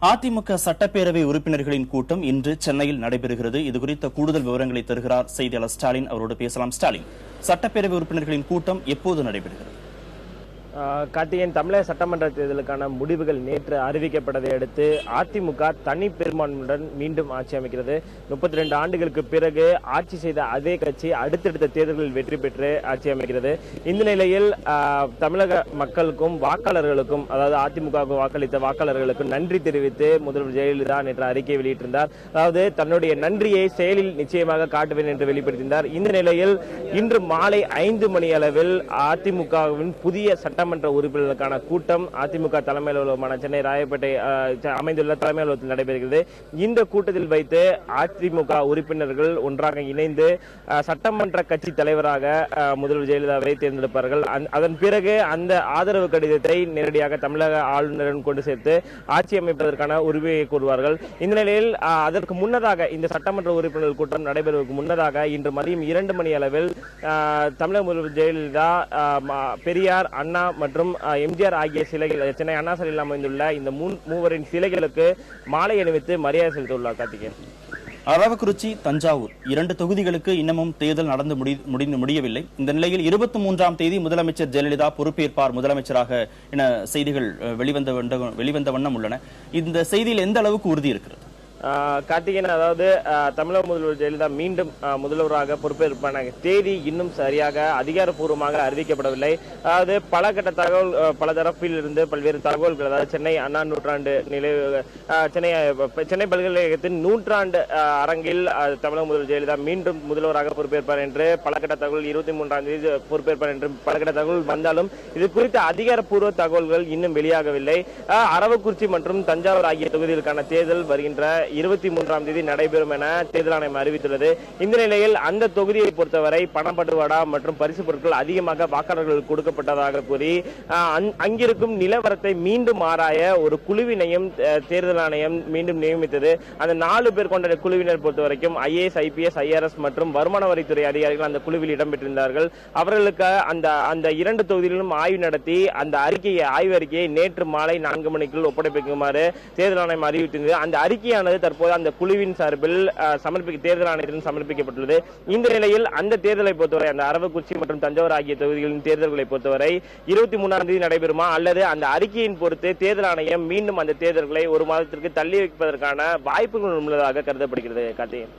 அதிமுக சட்டப்பேரவை உறுப்பினர்களின் கூட்டம் இன்று சென்னையில் நடைபெறுகிறது. இதுகுறித்த கூடுதல் விவரங்களை தருகிறார் செய்தியாளர் ஸ்டாலின். அவரோடு பேசலாம். ஸ்டாலின், சட்டப்பேரவை உறுப்பினர்களின் கூட்டம் எப்போது நடைபெறுகிறது? கார்த்திகேயன், தமிழக சட்டமன்ற தேர்தலுக்கான முடிவுகள் நேற்று அறிவிக்கப்பட்டதை அடுத்து அதிமுக தனி பெரும்பான்மையுடன் மீண்டும் ஆட்சி அமைக்கிறது. 32 ஆண்டுகளுக்கு பிறகு ஆட்சி செய்த அதே கட்சி அடுத்தடுத்த தேர்தல்களில் வெற்றி பெற்று ஆட்சி அமைக்கிறது. இந்த நிலையில் தமிழக மக்களுக்கும் வாக்காளர்களுக்கும், அதாவது அதிமுக வாக்களித்த வாக்காளர்களுக்கும் நன்றி தெரிவித்து முதல்வர் ஜெயலலிதா நேற்று அறிக்கை வெளியிட்டிருந்தார். அதாவது தன்னுடைய நன்றியை செயலில் நிச்சயமாக காட்டுவேன் என்று வெளிப்படுத்தினார். இந்த நிலையில் இன்று மாலை 5 மணி அளவில் அதிமுகவின் புதிய சட்டமன்ற உறுப்பினர்களுக்கான கூட்டம் அதிமுக தலைமை அலுவலகமான சென்னை ராயப்பேட்டை அமைந்துள்ள தலைமை அலுவலகத்தில் நடைபெறுகிறது. இந்த கூட்டத்தில் வைத்து அதிமுக உறுப்பினர்கள் ஒன்றாக இணைந்து சட்டமன்ற கட்சி தலைவராக முதல்வர் ஜெயலலிதாவை தேர்ந்தெடுப்பார்கள். அதன் பிறகு அந்த ஆதரவு கடிதத்தை நேரடியாக தமிழக ஆளுநரிடம் கொண்டு சேர்த்து ஆட்சி அமைப்பதற்கான உரிமையை கூறுவார்கள். இந்த நிலையில் அதற்கு முன்னதாக, இந்த சட்டமன்ற உறுப்பினர்கள் கூட்டம் நடைபெறுவதற்கு முன்னதாக இன்று மதியம் 2 மணி அளவில் தமிழக முதல்வர் ஜெயலலிதா பெரியார், அண்ணா மற்றும் எம்ஜிஆர் ஆகிய சிலைகள் சென்னை அண்ணா சிலையில் அமைந்துள்ள இந்த மூவரின் சிலைகளுக்கு மாலை அணிவித்து மரியாதை செலுத்தியுள்ளார். கார்த்திகேயன், அரவக்குறிச்சி, தஞ்சாவூர் 2 தொகுதிகளுக்கு இன்னமும் தேர்தல் நடந்து முடியவில்லை. இந்த நிலையில் 23ஆம் தேதி முதலமைச்சர் ஜெயலலிதா பொறுப்பேற்பார் முதலமைச்சராக என செய்திகள் வெளிவந்த வண்ணம் உள்ளன. இந்த செய்தியில் எந்த அளவுக்கு உறுதி இருக்கிறது? கார்த்திகேயன், அதாவது தமிழக முதல்வர் ஜெயலலிதா மீண்டும் முதல்வராக பொறுப்பேற்பான தேதி இன்னும் சரியாக அதிகாரப்பூர்வமாக அறிவிக்கப்படவில்லை. அதாவது பல கட்ட தகவல், பல தரப்பில் இருந்து பல்வேறு தகவல்கள், அதாவது சென்னை அண்ணா நூற்றாண்டு சென்னை பல்கலைக்கழகத்தின் நூற்றாண்டு அரங்கில் தமிழக முதல்வர் ஜெயலலிதா மீண்டும் முதல்வராக பொறுப்பேற்பார் என்று பல கட்ட தகவல், 23ஆம் தேதி பொறுப்பேற்பார் என்று பல கட்ட தகவல் வந்தாலும் இது குறித்த அதிகாரப்பூர்வ தகவல்கள் இன்னும் வெளியாகவில்லை. அரவக்குறிச்சி மற்றும் தஞ்சாவூர் ஆகிய தொகுதிகளுக்கான தேர்தல் வருகின்ற 23ஆம் தேதி நடைபெறும் என தேர்தல் ஆணையம் அறிவித்துள்ளது. இந்த நிலையில் அந்த தொகுதியை பொறுத்தவரை பணப்பட்டுவாடா மற்றும் பரிசு பொருட்கள் அதிகமாக வாக்காளர்களுக்கு கொடுக்கப்பட்டதாக கூறி அங்கிருக்கும் நிலவரத்தை மீண்டும் ஆராய ஒரு குழுவினையும் தேர்தல் ஆணையம் மீண்டும் நியமித்தது. அந்த 4 பேர் கொண்ட குழுவினர் பொறுத்தவரைக்கும் IAS, IPS, IRS மற்றும் வருமான வரித்துறை அதிகாரிகள் அந்த குழுவில் இடம்பெற்றிருந்தார்கள். அவர்களுக்கு அந்த 2 தொகுதிகளிலும் ஆய்வு நடத்தி அந்த ஆய்வு அறிக்கையை நேற்று மாலை 4 மணிக்குள் ஒப்படைக்குமாறு தேர்தல் ஆணையம் அறிவித்திருந்தது. அந்த அறிக்கையானது தற்போது அந்த குழுவின் சார்பில் தேர்தல் ஆணையத்திடம் சமர்ப்பிக்கப்பட்டுள்ளது. இந்த நிலையில் அந்த தேர்தலை பொறுத்தவரை, அந்த அரவக்குறிச்சி மற்றும் தஞ்சாவூர் ஆகிய தொகுதிகளின் தேர்தல்களை பொறுத்தவரை 23ஆம் தேதி நடைபெறுமா அல்லது அந்த அறிக்கையின் பொறுத்து தேர்தல் ஆணையம் மீண்டும் அந்த தேர்தல்களை ஒரு மாதத்திற்கு தள்ளி வைப்பதற்கான வாய்ப்புகள் உள்ளதாக கருதப்படுகிறது. கார்த்திகேயன்,